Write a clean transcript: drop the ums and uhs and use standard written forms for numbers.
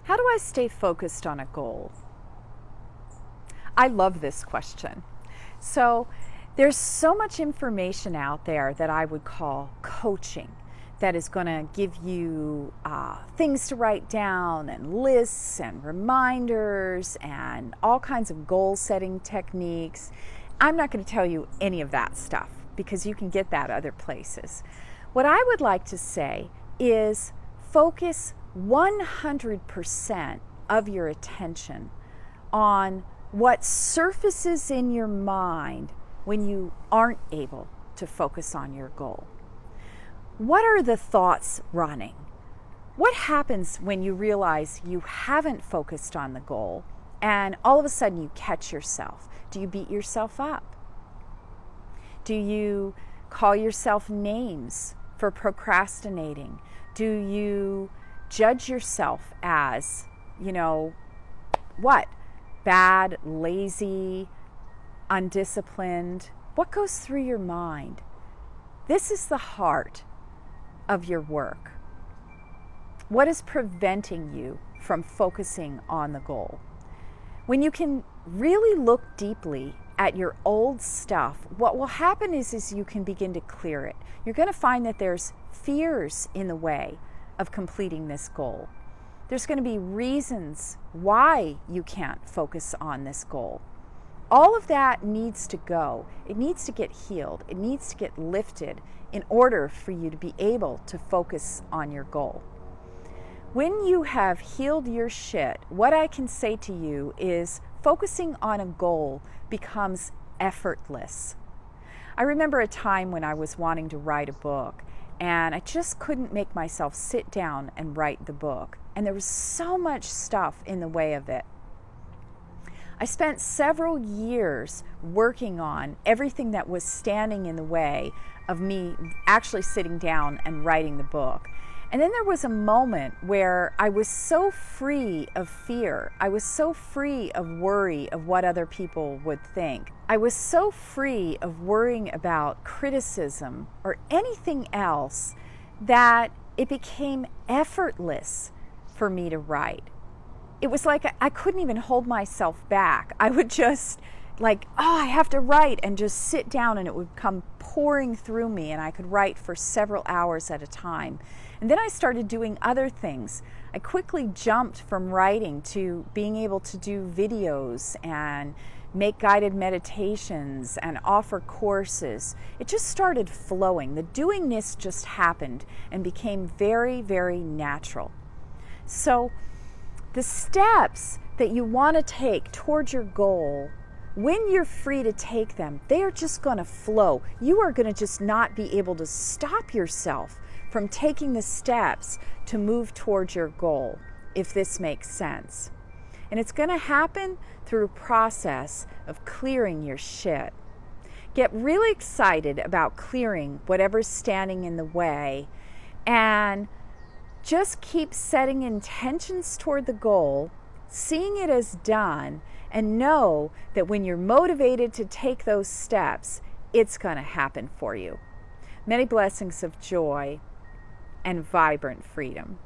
How do I stay focused on a goal? I love this question. So, there's so much information out there that I would call coaching that is going to give you things to write down and lists and reminders and all kinds of goal setting techniques. I'm not going to tell you any of that stuff because you can get that other places. What I would like to say is focus 100% of your attention on what surfaces in your mind when you aren't able to focus on your goal. What are the thoughts running? What happens when you realize you haven't focused on the goal and all of a sudden you catch yourself? Do you beat yourself up? Do you call yourself names for procrastinating? Do you judge yourself as, bad, lazy, undisciplined? What goes through your mind? This is the heart of your work. What is preventing you from focusing on the goal? When you can really look deeply at your old stuff, what will happen is you can begin to clear it. You're going to find that there's fears in the way of completing this goal. There's going to be reasons why you can't focus on this goal. All of that needs to go. It needs to get healed. It needs to get lifted in order for you to be able to focus on your goal. When you have healed your shit, what I can say to you is focusing on a goal becomes effortless. I remember a time when I was wanting to write a book and I just couldn't make myself sit down and write the book. And there was so much stuff in the way of it. I spent several years working on everything that was standing in the way of me actually sitting down and writing the book. And then there was a moment where I was so free of fear. I was so free of worry of what other people would think. I was so free of worrying about criticism or anything else that it became effortless for me to write. It was like I couldn't even hold myself back. I would just I have to write, and just sit down and it would come pouring through me and I could write for several hours at a time. And then I started doing other things. I quickly jumped from writing to being able to do videos and make guided meditations and offer courses. It just started flowing. The doingness just happened and became very, very natural. So the steps that you want to take towards your goal, when you're free to take them, they are just going to flow. You are going to just not be able to stop yourself from taking the steps to move towards your goal, if this makes sense. And it's going to happen through a process of clearing your shit. Get really excited about clearing whatever's standing in the way, and just keep setting intentions toward the goal, seeing it as done, and know that when you're motivated to take those steps, it's going to happen for you. Many blessings of joy and vibrant freedom.